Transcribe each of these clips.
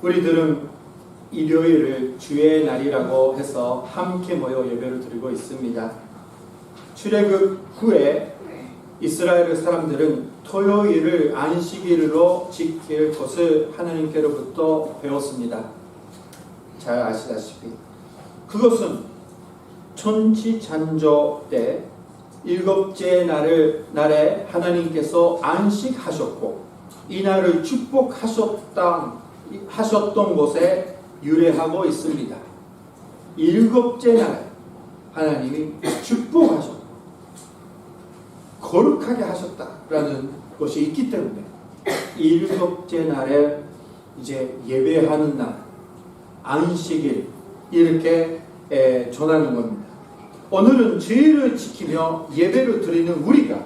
우리들은 일요일을 주의 날이라고 해서 함께 모여 예배를 드리고 있습니다. 출애굽 후에 이스라엘 사람들은 토요일을 안식일로 지킬 것을 하나님께로부터 배웠습니다. 잘 아시다시피 그것은 천지창조 때 일곱째 날에 하나님께서 안식하셨고 이 날을 축복하셨던 것에 유래하고 있습니다. 일곱째 날에 하나님이 축복하셨고 거룩하게 하셨다라는 것이 있기 때문에 일곱째 날에 이제 예배하는 날, 안식일 이렇게 전하는 겁니다. 오늘은 주일을 지키며 예배를 드리는 우리가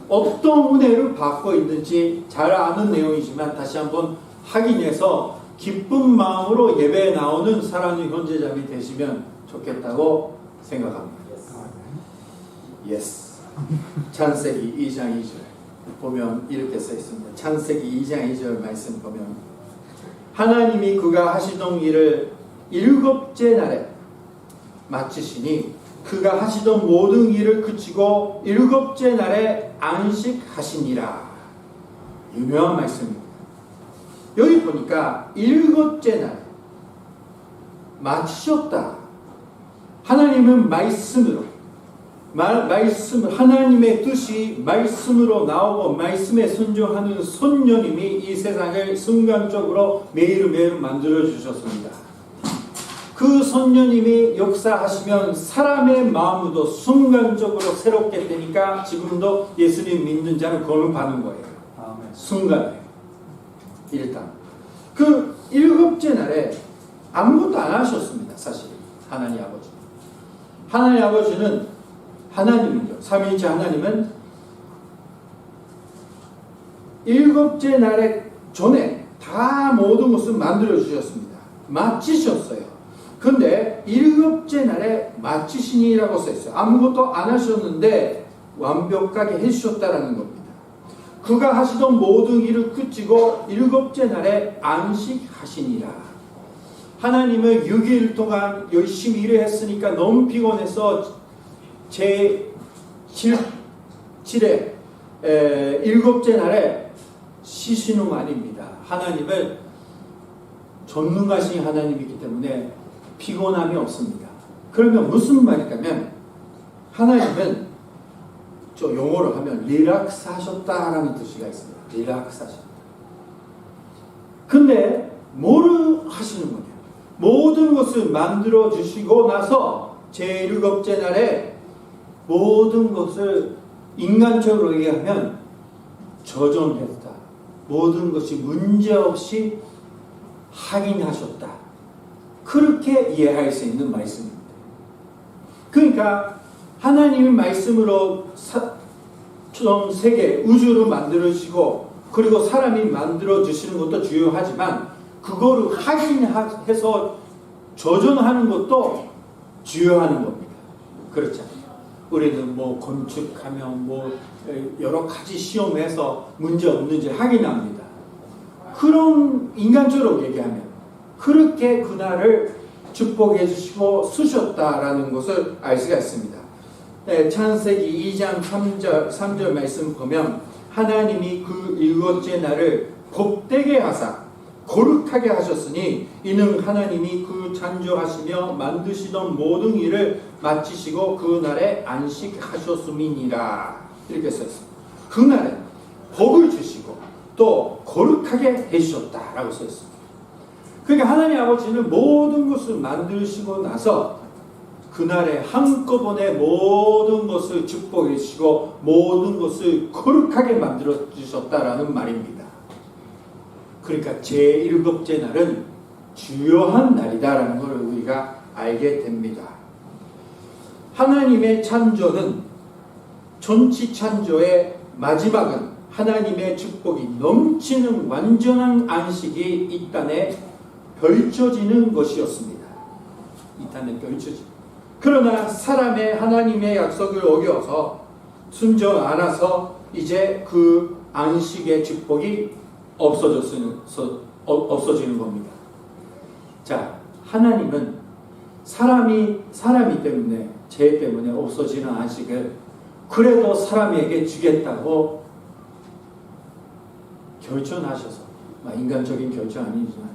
어떤 은혜를 받고 있는지 잘 아는 내용이지만 다시 한번 확인해서 기쁜 마음으로 예배에 나오는 사랑의 형제자매 되시면 좋겠다고 생각합니다. Yes. 창세기 2장 2절 보면 이렇게 써 있습니다. 창세기 2장 2절 말씀 보면 하나님이 그가 하시던 일을 일곱째 날에 마치시니 그가 하시던 모든 일을 그치고 일곱째 날에 안식하시니라. 유명한 말씀입니다. 여기 보니까 일곱째 날 마치셨다. 하나님은 말씀으로 하나님의 뜻이 말씀으로 나오고 말씀에 순종하는 선녀님이 이 세상을 순간적으로 매일매일 만들어 주셨습니다. 그 선녀님이 역사하시면 사람의 마음도 순간적으로 새롭게 되니까 지금도 예수님 믿는 자는 거듭받는 거예요. 순간에. 일단 그 일곱째 날에 아무것도 안 하셨습니다. 사실 하나님 아버지. 하나님 아버지는 하나님이죠. 삼위일체 하나님은 일곱째 날에 전에 다 모든 것을 만들어 주셨습니다. 마치셨어요. 근데 일곱째 날에 마치시니라고 써있어요. 아무것도 안 하셨는데 완벽하게 해주셨다라는 겁니다. 그가 하시던 모든 일을 그치고 일곱째 날에 안식하시니라. 하나님은 6일 동안 열심히 일을 했으니까 너무 피곤해서 제7의 일곱째 날에 쉬시는 거 아닙니다. 하나님은 전능하신 하나님이기 때문에 피곤함이 없습니다. 그러면 무슨 말일까면 하나님은 저 용어로 하면 리락스 하셨다라는 뜻이 있습니다. 리락스 하셨다. 근데 뭐를 하시는 거냐? 모든 것을 만들어 주시고 나서 제7째 날에 모든 것을 인간적으로 얘기하면 저전했다. 모든 것이 문제없이 확인하셨다. 그렇게 이해할 수 있는 말씀입니다. 그러니까 하나님의 말씀으로 전 세계, 우주를 만들어주시고 그리고 사람이 만들어주시는 것도 중요하지만 그거를 확인해서 저전하는 것도 중요한 겁니다. 그렇잖아요. 우리는 뭐 건축하면 뭐 여러 가지 시험해서 문제 없는지 확인합니다. 그런 인간적으로 얘기하면 그렇게 그날을 축복해 주시고 쓰셨다라는 것을 알 수가 있습니다. 창세기 2장 3절 말씀 보면 하나님이 그 일곱째 날을 복되게 하사 거룩하게 하셨으니 이는 하나님이 그 창조하시며 만드시던 모든 일을 마치시고 그 날에 안식하셨음이니라. 이렇게 썼습니다. 그 날에 복을 주시고 또 거룩하게 해주셨다라고 썼습니다. 그러니까 하나님 아버지는 모든 것을 만드시고 나서 그날에 한꺼번에 모든 것을 축복해 주시고 모든 것을 거룩하게 만들어 주셨다라는 말입니다. 그러니까 제7째 날은 중요한 날이다라는 것을 우리가 알게 됩니다. 하나님의 창조는 전치 창조의 마지막은 하나님의 축복이 넘치는 완전한 안식이 이 땅에 펼쳐지는 것이었습니다. 이 땅에 펼쳐지는. 그러나 사람의 하나님의 약속을 어겨서 순종 안 해서 이제 그 안식의 축복이 없어지는 겁니다. 자, 하나님은 사람이 때문에, 죄 때문에 없어지는 안식을 그래도 사람에게 주겠다고 결정하셔서, 인간적인 결정 아니지만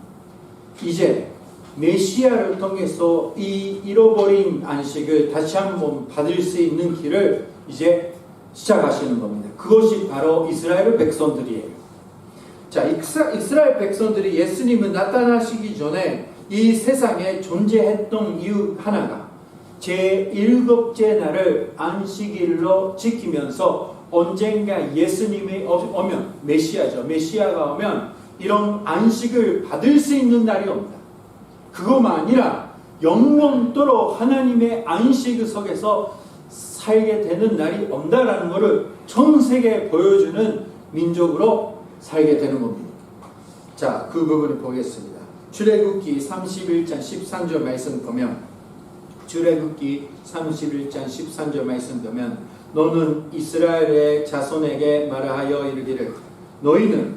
이제 메시아를 통해서 이 잃어버린 안식을 다시 한번 받을 수 있는 길을 이제 시작하시는 겁니다. 그것이 바로 이스라엘 백성들이에요. 자, 이스라엘 백성들이 예수님은 나타나시기 전에 이 세상에 존재했던 이유 하나가 제7째 날을 안식일로 지키면서 언젠가 예수님이 오면, 메시아가 오면 이런 안식을 받을 수 있는 날이 옵니다. 그것만 아니라 영원토록 하나님의 안식 속에서 살게 되는 날이 온다라는 것을 전 세계에 보여주는 민족으로 살게 되는 겁니다. 자, 그 부분을 보겠습니다. 출애굽기 31장 13절 말씀 보면, 출애굽기 31장 13절 말씀 보면, 너는 이스라엘의 자손에게 말하여 이르기를 너희는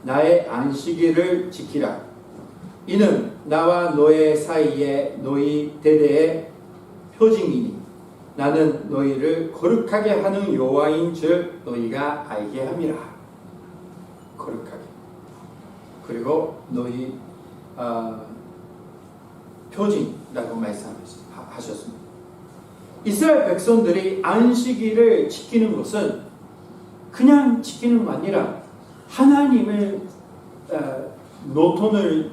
나의 안식일을 지키라. 이는 나와 너의 사이에 너희 대대의 표징이니 나는 너희를 거룩하게 하는 여호와인 줄 너희가 알게 함이라. 거룩하게. 그리고 너희 표징이라고 말씀하셨습니다. 이스라엘 백성들이 안식일을 지키는 것은 그냥 지키는 거 아니라 하나님을 노턴을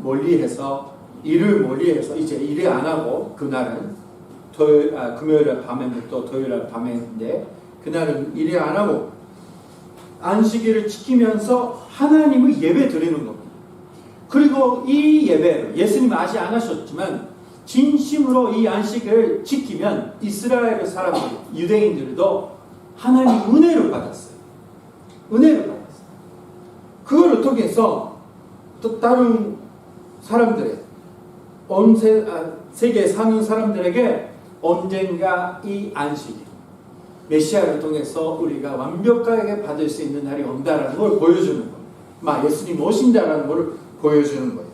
멀리해서, 일을 멀리해서 이제 일을 안 하고, 그날은 금요일 밤에부터 토요일 밤인데 그날은 일을 안 하고 안식일을 지키면서 하나님을 예배 드리는 겁니다. 그리고 이 예배를 예수님은 아직 안 하셨지만 진심으로 이 안식을 지키면 이스라엘 사람들, 유대인들도 하나님 은혜를 받았어요. 은혜를 받았어요. 그거를 통해서 또 다른 사람들의, 온 세계에 사는 사람들에게 언젠가 이 안식일, 메시아를 통해서 우리가 완벽하게 받을 수 있는 날이 온다라는 걸 보여주는 거예요. 예수님 오신다라는 걸 보여주는 거예요.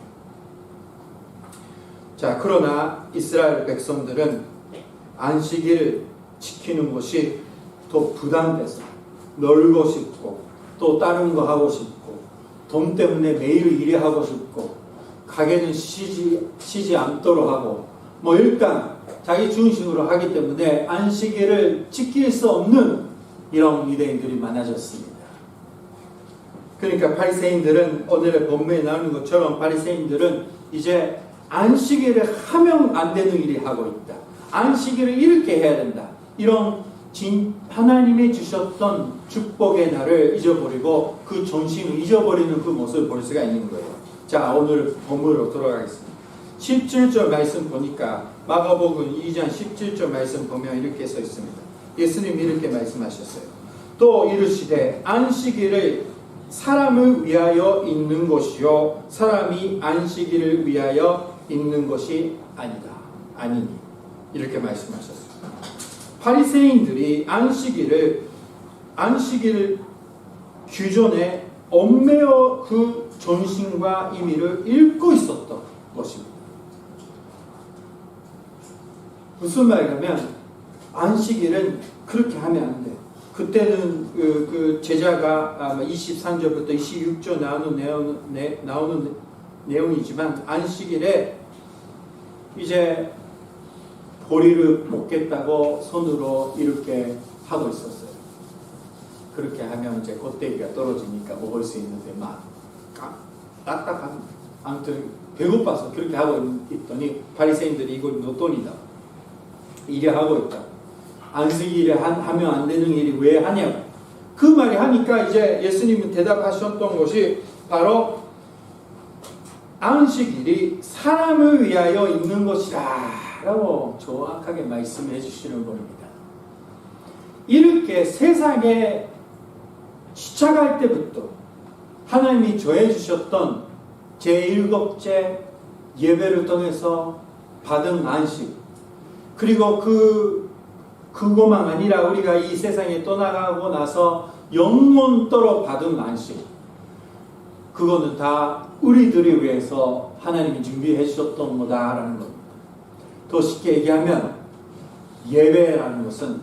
자, 그러나 이스라엘 백성들은 안식일을 지키는 것이 더 부담돼서 놀고 싶고, 또 다른 거 하고 싶고, 돈 때문에 매일 일하고 싶고, 가게는 쉬지 않도록 하고, 일단 자기 중심으로 하기 때문에 안식일을 지킬 수 없는 이런 유대인들이 많아졌습니다. 그러니까 바리새인들은, 오늘의 본문에 나오는 것처럼 바리새인들은 이제 안식일을 하면 안 되는 일을 하고 있다. 안식일을 이렇게 해야 된다. 이런 하나님이 주셨던 축복의 날을 잊어버리고 그 존심을 잊어버리는 그 모습을 볼 수가 있는 거예요. 자, 오늘 본문으로 돌아가겠습니다. 17절 말씀 보니까, 마가복음 2장 17절 말씀 보면 이렇게 써 있습니다. 예수님이 이렇게 말씀하셨어요. 또 이르시되 안식일을 사람을 위하여 있는 것이요 사람이 안식일을 위하여 있는 것이 아니다. 아니니. 이렇게 말씀하셨어요. 바리새인들이 안식일 규정에 엄매어 그 존심과 의미를 잃고 있었던 것입니다. 무슨 말이냐면 안식일은 그렇게 하면 안 돼. 그때는 그 제자가 23절부터 26절 나오는 내용이지만 안식일에 이제 보리를 먹겠다고 손으로 이렇게 하고 있었어요. 그렇게 하면 이제 껍데기가 떨어지니까 먹을 수 있는데 딱딱한, 아무튼 배고파서 그렇게 하고 있더니 바리새인들이 이걸 노돈이다, 이래 하고 있다, 안식일에 하면 안 되는 일이 왜 하냐고 그 말이 하니까 이제 예수님은 대답하셨던 것이 바로 안식일이 사람을 위하여 있는 것이라 라고 정확하게 말씀해 주시는 겁니다. 이렇게 세상에 시작할 때부터 하나님이 정해 주셨던 제7째 예배를 통해서 받은 안식, 그리고 그것만 아니라 우리가 이 세상에 떠나가고 나서 영원토록 받은 안식, 그거는 다 우리들을 위해서 하나님이 준비해 주셨던 거다라는 겁니다. 더 쉽게 얘기하면 예배라는 것은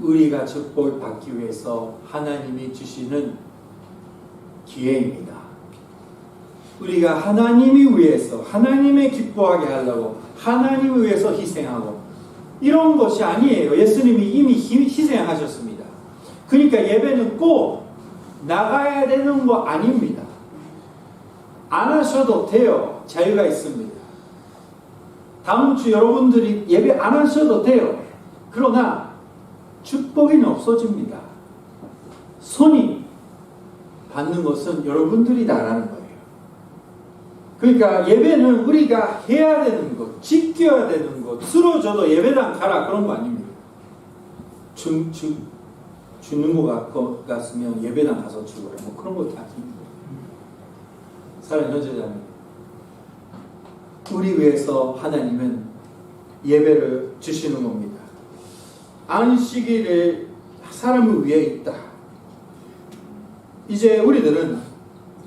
우리가 축복을 받기 위해서 하나님이 주시는 기회입니다. 우리가 하나님이 위해서 하나님의 기뻐하게 하려고 하나님을 위해서 희생하고 이런 것이 아니에요. 예수님이 이미 희생하셨습니다. 그러니까 예배는 꼭 나가야 되는 거 아닙니다. 안 하셔도 돼요. 자유가 있습니다. 다음 주 여러분들이 예배 안 하셔도 돼요. 그러나 축복이 없어집니다. 손이 받는 것은 여러분들이 나라는 거예요. 그러니까 예배는 우리가 해야 되는 것, 지켜야 되는 것, 쓰러져도 예배당 가라 그런 거 아닙니다. 주는 것 같으면 예배당 가서 죽어라 뭐 그런 것도 아닙니다. 사랑하는 형제자매, 우리 위해서 하나님은 예배를 주시는 겁니다. 안식일에 사람을 위해 있다. 이제 우리들은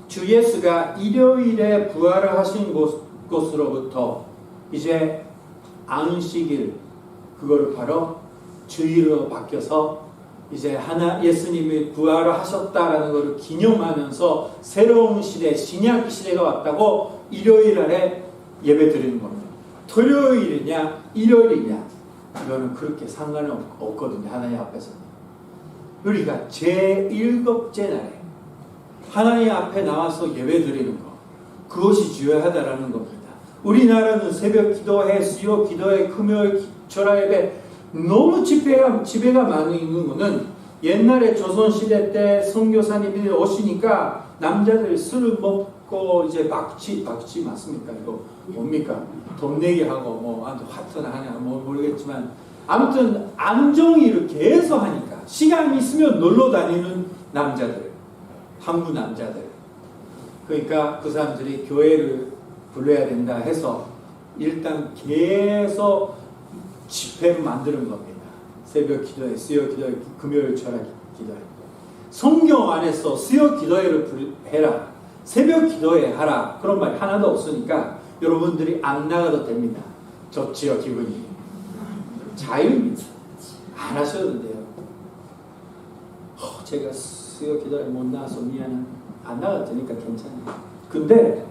주 예수가 일요일에 부활을 하신 것으로부터 이제 안식일 그거를 바로 주일로 바뀌어서 이제 예수님이 부활을 하셨다라는 것을 기념하면서 새로운 시대, 신약 시대가 왔다고 일요일 날에 예배 드리는 겁니다. 토요일이냐 일요일이냐 이거는 그렇게 상관이 없거든요. 하나님 앞에서는. 우리가 제1급제 날에 하나님 앞에 나와서 예배 드리는 것, 그것이 중요하다라는 겁니다. 우리나라는 새벽 기도회, 수요 기도회, 금요일 철야 예배 너무 지배가 많이 있는 거는 옛날에 조선시대 때 선교사님들이 오시니까 남자들이 술을 먹고 이제 박치 맞습니까? 이거 뭡니까? 돈 내기 하고 뭐 화트나 하냐 뭐 모르겠지만 아무튼 안정일을 계속 하니까 시간이 있으면 놀러 다니는 남자들, 한국 남자들. 그러니까 그 사람들이 교회를 불러야 된다 해서 일단 계속 집회를 만드는 겁니다. 새벽 기도회, 수요 기도회, 금요일 철야 기도회. 성경 안에서 수요 기도회를 해라, 새벽 기도회 하라 그런 말이 하나도 없으니까 여러분들이 안 나가도 됩니다. 좋지요, 기분이. 자유입니다. 안 하셔도 돼요. 제가 수요 기도회 못 나와서 미안해. 안 나가도 되니까 괜찮아요. 근데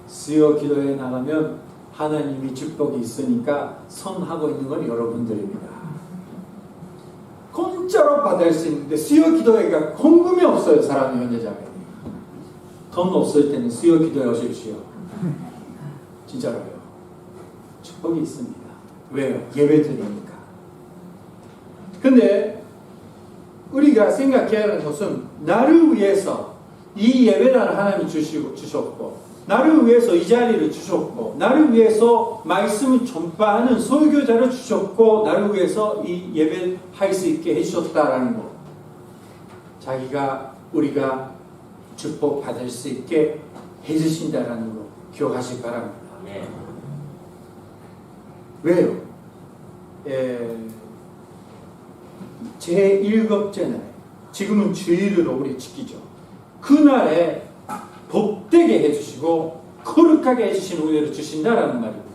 수요 기도회 나가면 하나님이 축복이 있으니까 선하고 있는 건 여러분들입니다. 공짜로 받을 수 있는데 수요 기도회가 헌금이 없어요. 사랑하는 형제자매, 돈 없을 때는 수요 기도회 오십시오. 진짜로요. 축복이 있습니다. 왜요? 예배 드리니까. 근데 우리가 생각해야 하는 것은 나를 위해서 이 예배단을 하나님이 주셨고 나를 위해서 이 자리를 주셨고 나를 위해서 말씀을 전파하는 설교자를 주셨고 나를 위해서 이 예배할 수 있게 해주셨다라는 것, 우리가 축복 받을 수 있게 해주신다라는 것 기억하시기 바랍니다. 네. 왜요? 제1급제 날, 지금은 주일으로 우리 지키죠. 그날에 복되게 해주시고 거룩하게 해주시는 은혜를 주신다라는 말입니다.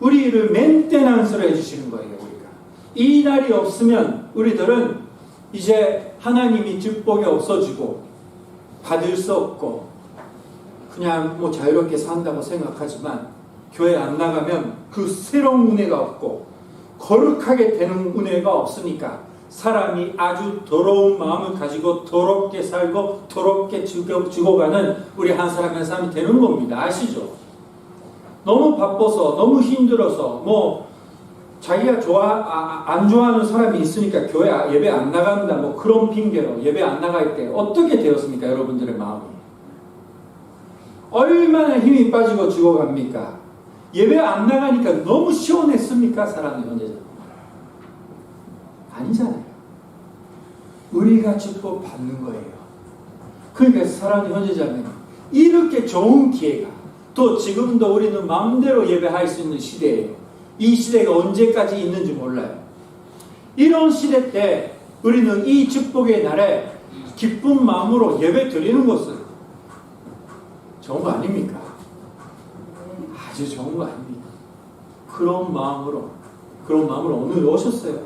우리를 멘테넌스로 해주시는 거예요. 우리가 이 날이 없으면 우리들은 이제 하나님이 축복이 없어지고 받을 수 없고 그냥 뭐 자유롭게 산다고 생각하지만 교회 안 나가면 그 새로운 은혜가 없고 거룩하게 되는 은혜가 없으니까 사람이 아주 더러운 마음을 가지고 더럽게 살고 더럽게 죽어가는 우리 한 사람 한 사람이 되는 겁니다. 아시죠? 너무 바빠서 너무 힘들어서 뭐 자기가 안 좋아하는 사람이 있으니까 교회 예배 안 나간다 뭐 그런 핑계로 예배 안 나갈 때 어떻게 되었습니까? 여러분들의 마음이 얼마나 힘이 빠지고 죽어갑니까? 예배 안 나가니까 너무 시원했습니까? 사랑하는 형제자매, 아니잖아요. 우리가 축복 받는 거예요. 그러니까 사랑하는 형제자매, 이렇게 좋은 기회가 또 지금도 우리는 마음대로 예배할 수 있는 시대예요. 이 시대가 언제까지 있는지 몰라요. 이런 시대 때 우리는 이 축복의 날에 기쁜 마음으로 예배 드리는 것을 좋은 거 아닙니까? 아주 좋은 거 아닙니까? 그런 마음으로 오늘 오셨어요.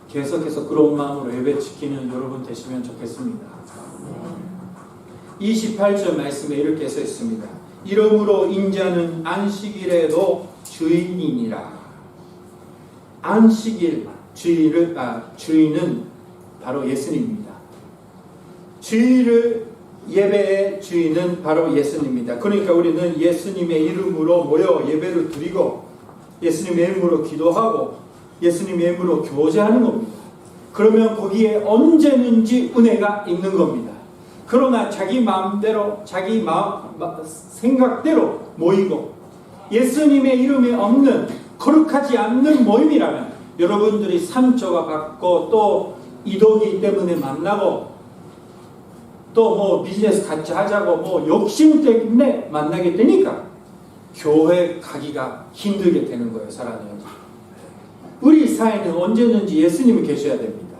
계속해서 그런 마음으로 예배 지키는 여러분 되시면 좋겠습니다. 28절 말씀에 이렇게 써 있습니다. 이러므로 인자는 안식일에도 주인이니라. 안식일 주인은 바로 예수님입니다. 예배의 주인은 바로 예수님입니다. 그러니까 우리는 예수님의 이름으로 모여 예배를 드리고 예수님의 이름으로 기도하고 예수님의 이름으로 교제하는 겁니다. 그러면 거기에 언제든지 은혜가 있는 겁니다. 그러나 자기 마음대로 자기 생각대로 모이고 예수님의 이름이 없는 거룩하지 않는 모임이라면 여러분들이 상처가 받고 또 이도기 때문에 만나고 또 뭐 비즈니스 같이 하자고 뭐 욕심 때문에 만나게 되니까 교회 가기가 힘들게 되는 거예요. 사랑하는 여러분. 우리 사회는 언제든지 예수님이 계셔야 됩니다.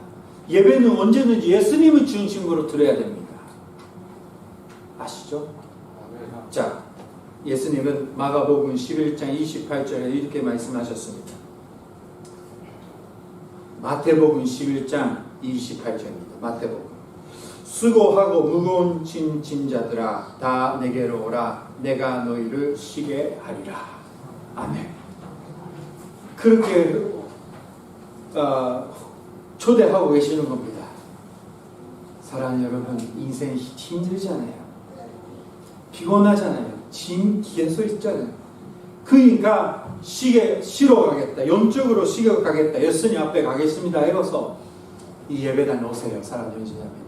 예배는 언제든지 예수님을 중심으로 드려야 됩니다. 아시죠? 자, 예수님은 마가복음 11장 28절에 이렇게 말씀하셨습니다. 마태복음 11장 28절입니다. 마태복음. 수고하고 무거운 짐진 자들아 다 내게로 오라. 내가 너희를 쉬게 하리라. 아멘. 그렇게 초대하고 계시는 겁니다. 사랑하는 여러분, 인생이 힘들잖아요. 피곤하잖아요. 짐 계속 있잖아요. 그러니까 쉬러 가겠다. 영적으로 쉬러 가겠다. 예수님 앞에 가겠습니다. 해서 이 예배단 오세요. 사랑하는 여러분.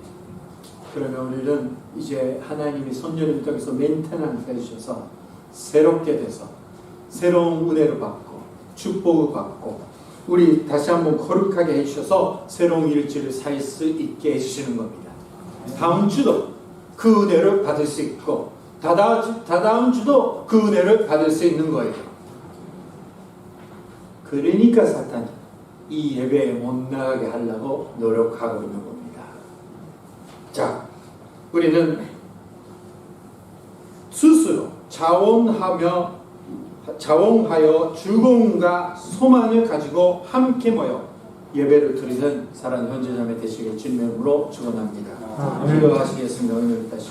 그러면 우리는 이제 하나님이 선녀를 통해서 메인테넌스 해주셔서 새롭게 돼서 새로운 은혜를 받고 축복을 받고 우리 다시 한번 거룩하게 해주셔서 새로운 일주일을 살 수 있게 해주시는 겁니다. 다음 주도 그 은혜를 받을 수 있고 다다음 주도 그 은혜를 받을 수 있는 거예요. 그러니까 사탄이 이 예배에 못 나가게 하려고 노력하고 있는 겁니다. 자, 우리는 스스로 자원하여 즐거움과 소망을 가지고 함께 모여 예배를 드리는 사랑하는 형제자매 되시길 주님의 이름으로 축원합니다. 기도하시겠습니다. 오늘 다시.